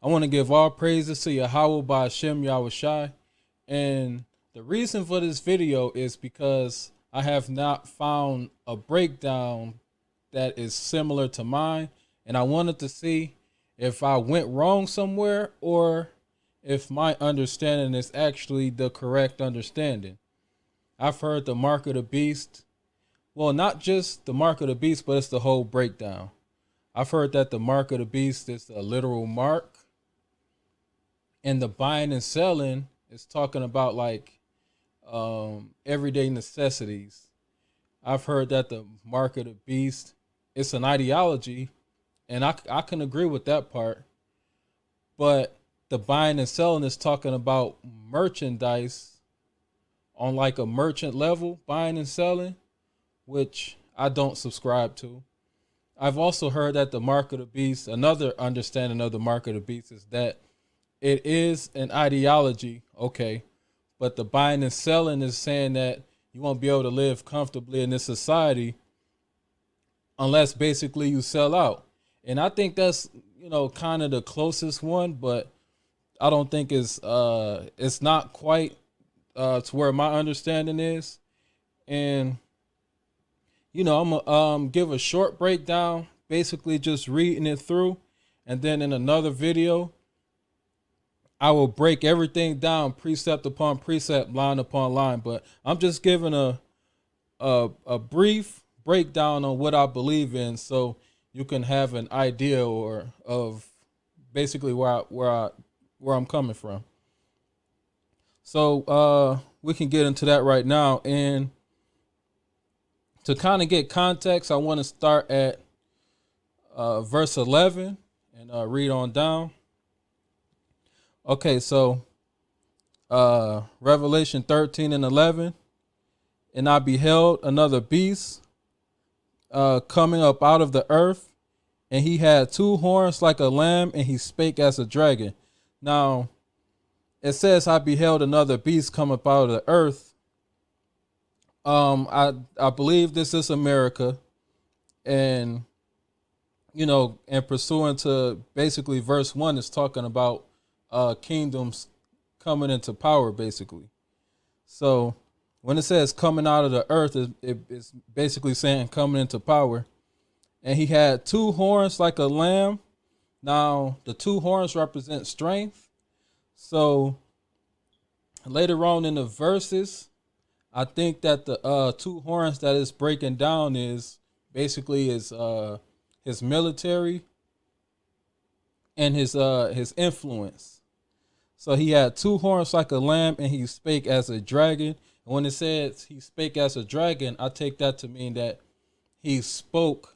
I want to give all praises to Yahweh by Hashem Yahushai. And the reason for this video is because I have not found a breakdown that is similar to mine. And I wanted to see if I went wrong somewhere or if my understanding is actually the correct understanding. I've heard the mark of the beast. Well, not just the mark of the beast, but it's the whole breakdown. I've heard that the mark of the beast is a literal mark. And the buying and selling is talking about like everyday necessities. I've heard that the mark of the beast, it's an ideology. And I can agree with that part. But the buying and selling is talking about merchandise on like a merchant level, buying and selling, which I don't subscribe to. I've also heard that the mark of the beast, another understanding of the mark of the beast is that it is an ideology, okay, but the buying and selling is saying that you won't be able to live comfortably in this society unless basically you sell out. And I think that's, kind of the closest one, but I don't think it's not quite to where my understanding is. And I'm gonna give a short breakdown, basically just reading it through, and then in another video, I will break everything down, precept upon precept, line upon line. But I'm just giving a brief breakdown on what I believe in, so you can have an idea or of basically where I'm coming from. So we can get into that right now. And to kind of get context, I want to start at verse 11 and read on down. Okay, so Revelation 13 and 11. And I beheld another beast coming up out of the earth, and he had two horns like a lamb, and he spake as a dragon. Now, it says, I beheld another beast come up out of the earth. I believe this is America, and and pursuant to basically verse 1 is talking about kingdoms coming into power, basically. So when it says coming out of the earth, it's basically saying coming into power. And he had two horns like a lamb. Now, the two horns represent strength. So later on in the verses, I think that the two horns that is breaking down is basically his military and his influence. So he had two horns like a lamb, and he spake as a dragon. And when it says he spake as a dragon, I take that to mean that he spoke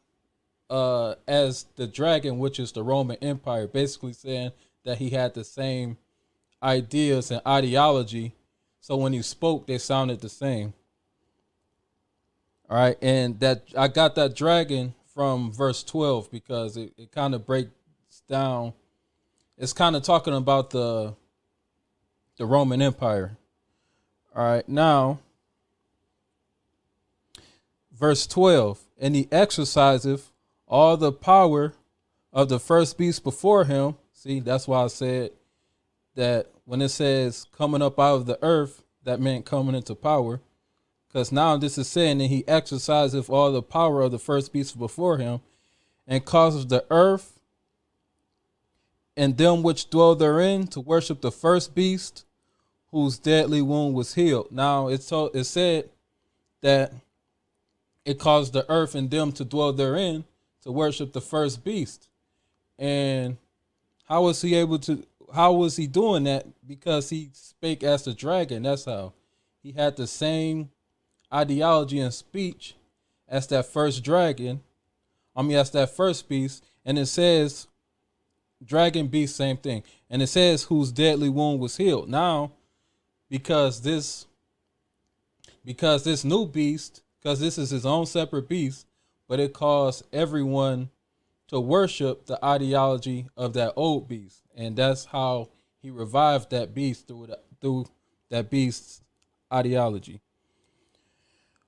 as the dragon, which is the Roman Empire, basically saying that he had the same ideas and ideology. So when he spoke, they sounded the same. All right, and that I got that dragon from verse 12 because it kind of breaks down. It's kind of talking about the Roman Empire. All right, now verse 12, and he exerciseth all the power of the first beast before him. See, that's why I said that when it says coming up out of the earth, that meant coming into power. Because now this is saying that he exerciseth all the power of the first beast before him, and causes the earth and them which dwell therein to worship the first beast, whose deadly wound was healed. Now it said that it caused the earth and them to dwell therein to worship the first beast. And how was he doing that? Because he spake as the dragon. That's how. He had the same ideology and speech as that first dragon. As that first beast. And it says dragon, beast, same thing. And it says whose deadly wound was healed. Now, because this new beast, because this is his own separate beast, but it caused everyone to worship the ideology of that old beast. And that's how he revived that beast through that beast's ideology.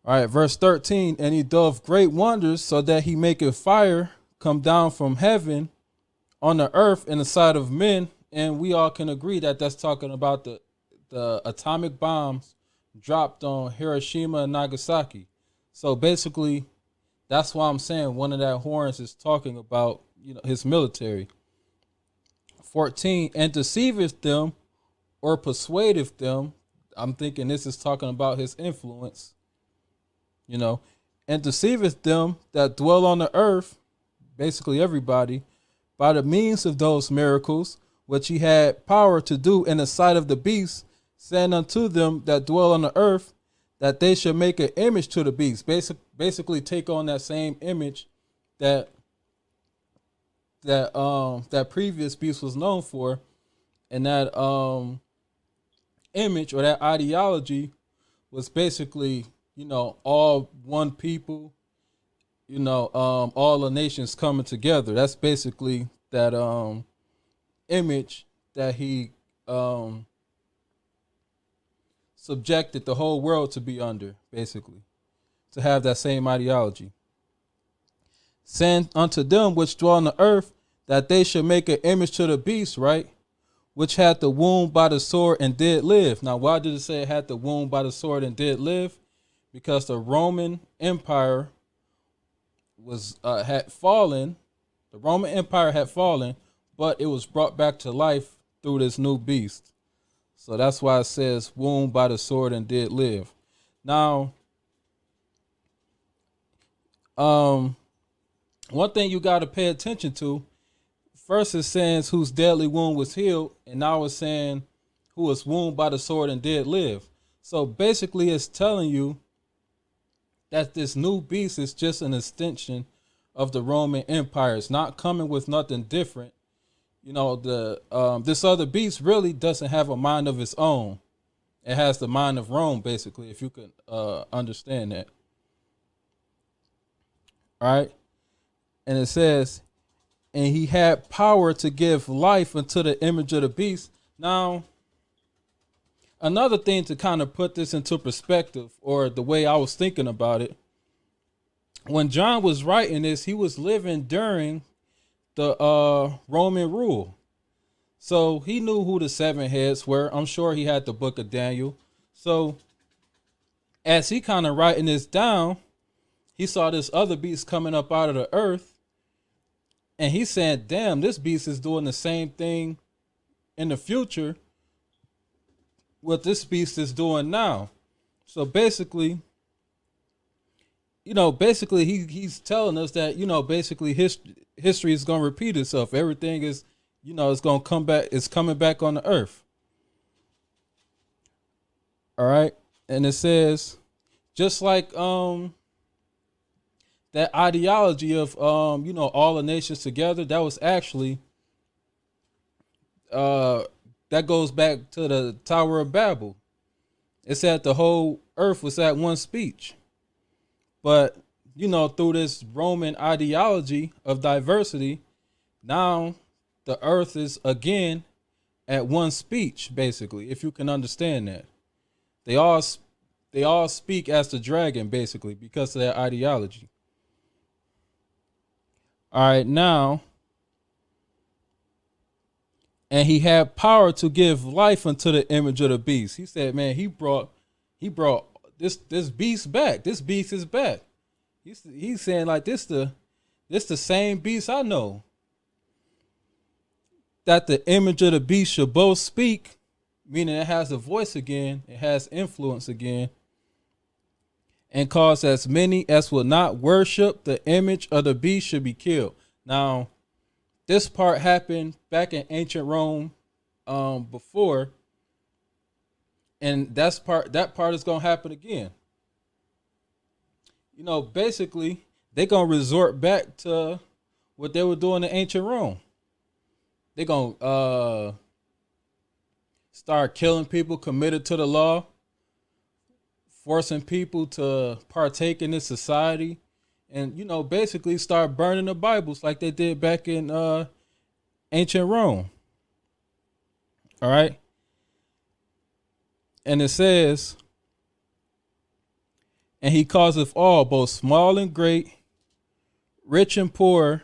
All right, verse 13, and he doth great wonders, so that he maketh fire come down from heaven on the earth in the sight of men, and we all can agree that that's talking about the atomic bombs dropped on Hiroshima and Nagasaki. So basically, that's why I'm saying one of that horns is talking about his military. 14, and deceiveth them or persuadeth them. I'm thinking this is talking about his influence, and deceiveth them that dwell on the earth, basically everybody, by the means of those miracles which he had power to do in the sight of the beast, saying unto them that dwell on the earth, that they should make an image to the beast. Basically take on that same image that that previous beast was known for, and that image or that ideology was basically, all one people, all the nations coming together. That's basically that image that he subjected the whole world to be under, basically, to have that same ideology. Saying unto them which dwell on the earth, that they should make an image to the beast, right? Which had the wound by the sword and did live. Now, why did it say it had the wound by the sword and did live? Because the Roman Empire had fallen. The Roman Empire had fallen, but it was brought back to life through this new beast. So that's why it says wound by the sword and did live. Now, one thing you got to pay attention to, first it's saying whose deadly wound was healed, and now it's saying who was wounded by the sword and did live. So basically it's telling you that this new beast is just an extension of the Roman Empire. It's not coming with nothing different. This other beast really doesn't have a mind of its own. It has the mind of Rome, basically, if you can understand that. All right. And it says, and he had power to give life unto the image of the beast. Now, another thing to kind of put this into perspective, or the way I was thinking about it, when John was writing this, he was living during the Roman rule. So he knew who the seven heads were. I'm sure he had the book of Daniel. So as he kind of writing this down, he saw this other beast coming up out of the earth. And he said, damn, this beast is doing the same thing in the future what this beast is doing now. So basically, he's telling us that, basically history is going to repeat itself. Everything is, it's going to come back. It's coming back on the earth. All right. And it says, just like that ideology of all the nations together, that was actually that goes back to the Tower of Babel. It said the whole earth was at one speech. But through this Roman ideology of diversity, now the earth is again at one speech, basically, if you can understand that. They all speak as the dragon, basically, because of their ideology. All right, now, and he had power to give life unto the image of the beast. He said, man, he brought this beast back. This beast is back. He's saying like this the same beast I know. That the image of the beast should both speak, meaning it has a voice again, it has influence again, and cause as many as will not worship the image of the beast should be killed. Now, this part happened back in ancient Rome before, and that part is gonna happen again. Basically, they're gonna resort back to what they were doing in ancient Rome. They're gonna start killing people committed to the law, forcing people to partake in this society, and basically start burning the Bibles like they did back in ancient Rome. All right. And it says, and he causeth all, both small and great, rich and poor,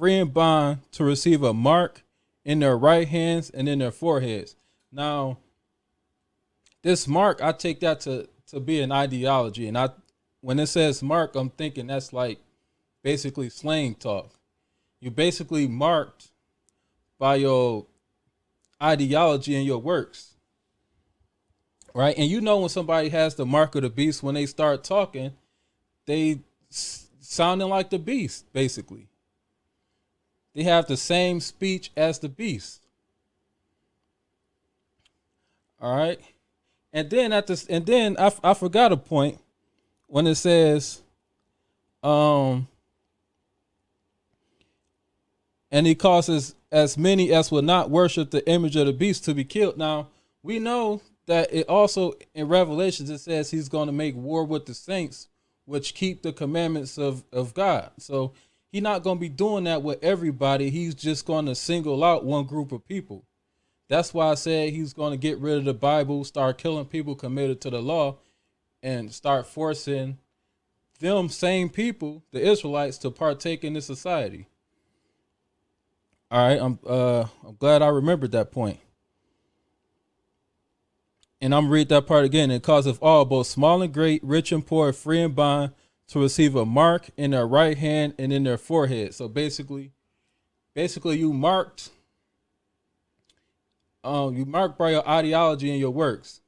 free and bond, to receive a mark in their right hands and in their foreheads. Now, this mark, I take that to be an ideology. And when it says mark, I'm thinking that's like basically slang talk. You basically marked by your ideology and your works, right? And you know when somebody has the mark of the beast, when they start talking, they sounding like the beast, basically. They have the same speech as the beast. All right. And then I forgot a point when it says, and he causes as many as will not worship the image of the beast to be killed. Now, we know that it also in Revelations it says he's going to make war with the saints, which keep the commandments of God. So he's not going to be doing that with everybody. He's just going to single out one group of people. That's why I said he's going to get rid of the Bible, start killing people committed to the law, and start forcing them same people, the Israelites, to partake in this society. All right, I'm glad I remembered that point. And I'm read that part again. It causeth all, both small and great, rich and poor, free and bond, to receive a mark in their right hand and in their forehead. So basically you marked by your ideology and your works.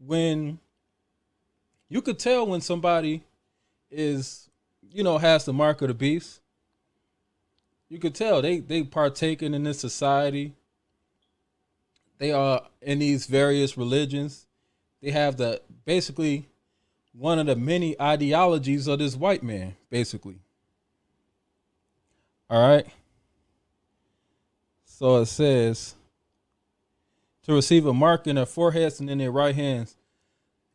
When you could tell when somebody is, has the mark of the beast. You could tell they partaking in this society. They are in these various religions. They have basically one of the many ideologies of this white man, basically. All right. So it says, to receive a mark in their foreheads and in their right hands,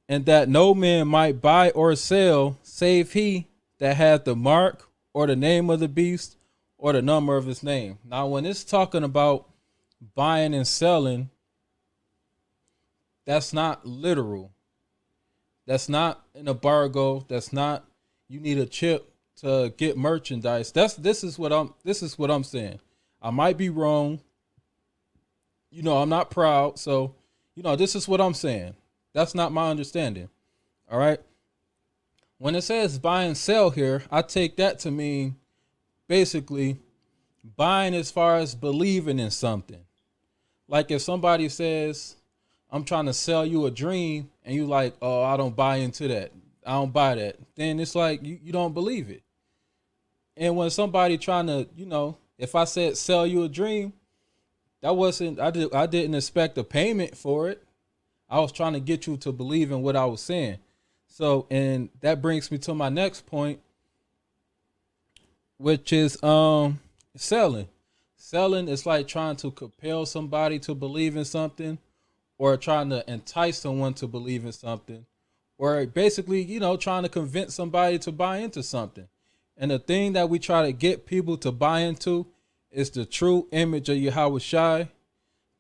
and that no man might buy or sell, save he that hath the mark or the name of the beast or the number of his name. Now, when it's talking about buying and selling, that's not literal. That's not an embargo. That's not you need a chip to get merchandise. This is what I'm saying. I might be wrong. I'm not proud. So, this is what I'm saying. That's not my understanding. All right. When it says buy and sell here, I take that to mean basically buying as far as believing in something. Like if somebody says, I'm trying to sell you a dream, and you like, oh, I don't buy into that. I don't buy that. Then it's like you don't believe it. And when somebody trying to, if I said sell you a dream, that wasn't, I didn't expect a payment for it. I was trying to get you to believe in what I was saying. So, and that brings me to my next point, which is selling. Selling is like trying to compel somebody to believe in something, or trying to entice someone to believe in something, or basically, trying to convince somebody to buy into something. And the thing that we try to get people to buy into is the true image of Yahweh Shai,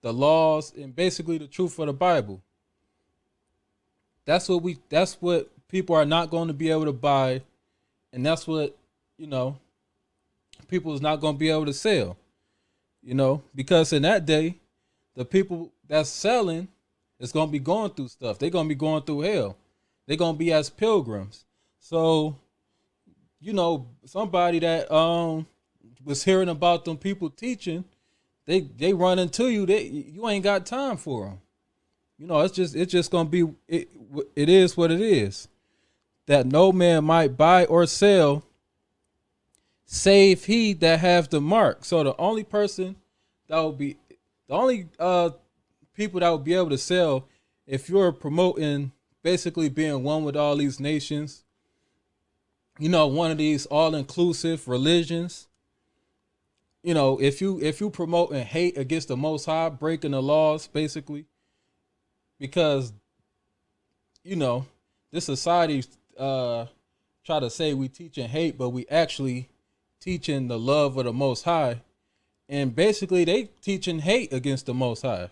the laws, and basically the truth of the Bible. That's what people are not going to be able to buy, and that's what, people is not going to be able to sell. Because in that day, the people that's selling is going to be going through stuff. They're going to be going through hell. They're going to be as pilgrims. So, somebody that was hearing about them people teaching, they run into you. You ain't got time for them. It's just going to be, it is what it is. That no man might buy or sell, save he that have the mark. So the only person that would be, the only people that would be able to sell, if you're promoting basically being one with all these nations, one of these all-inclusive religions, if you promoting hate against the Most High, breaking the laws, basically, because this society try to say we teaching hate, but we actually teaching the love of the Most High. And basically they teaching hate against the Most High.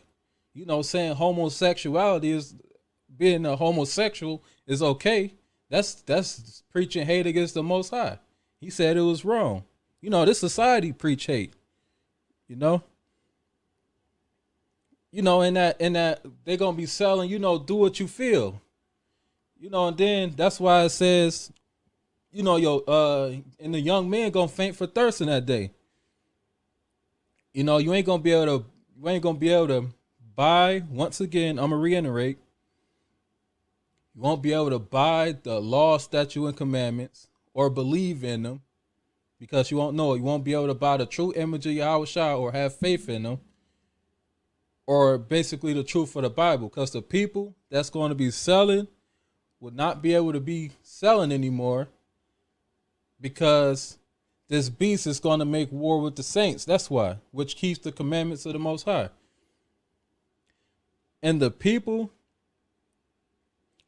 Saying homosexuality is, being a homosexual is okay. That's preaching hate against the Most High. He said it was wrong. This society preach hate. You know, in that they're gonna be selling. Do what you feel. And then that's why it says, and the young man gonna faint for thirst in that day. You ain't gonna be able to. You ain't gonna be able to buy. Once again, I'm gonna reiterate. You won't be able to buy the law, statute, and commandments, or believe in them, because you won't know it. You won't be able to buy the true image of Yahweh Shai or have faith in them, or basically the truth of the Bible, because the people that's going to be selling will not be able to be selling anymore, because this beast is going to make war with the saints. That's why, which keeps the commandments of the Most High. And the people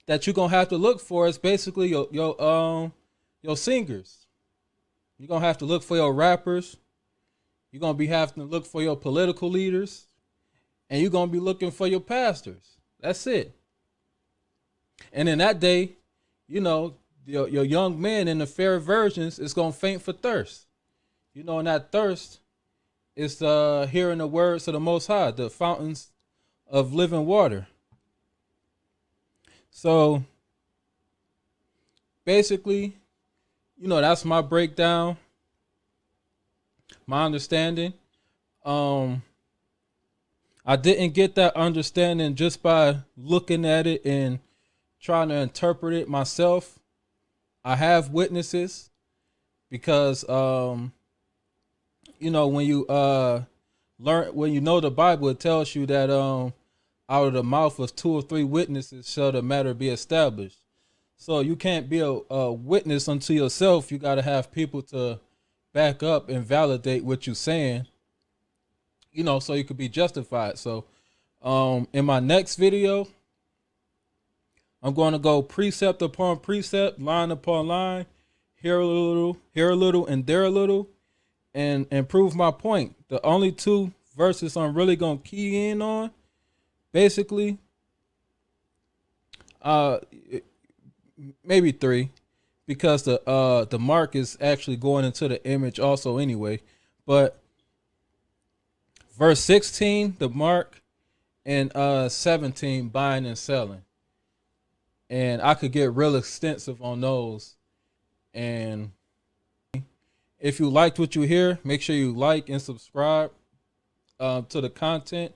that you're gonna have to look for is basically your singers. You're gonna have to look for your rappers. You're gonna be having to look for your political leaders, and you're gonna be looking for your pastors. That's it. And in that day, your young men in the fair virgins is gonna faint for thirst. And that thirst is hearing the words of the Most High, the fountains of living water. So basically, that's my breakdown, my understanding. I didn't get that understanding just by looking at it and trying to interpret it myself. I have witnesses, because when you when you know the Bible, it tells you that out of the mouth of 2 or 3 witnesses shall the matter be established. So you can't be a witness unto yourself. You got to have people to back up and validate what you're saying, so you could be justified. So in my next video, I'm going to go precept upon precept, line upon line, here a little, and there a little, and prove my point. The only 2 verses I'm really going to key in on, basically, maybe 3, because the mark is actually going into the image also anyway. But verse 16, the mark, and 17, buying and selling. And I could get real extensive on those. And if you liked what you hear, make sure you like and subscribe to the content.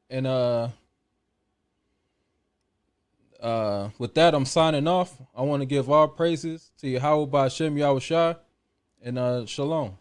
And with that, I'm signing off. I want to give all praises to Yahweh Ba'Shem Yahweh Shai, and shalom.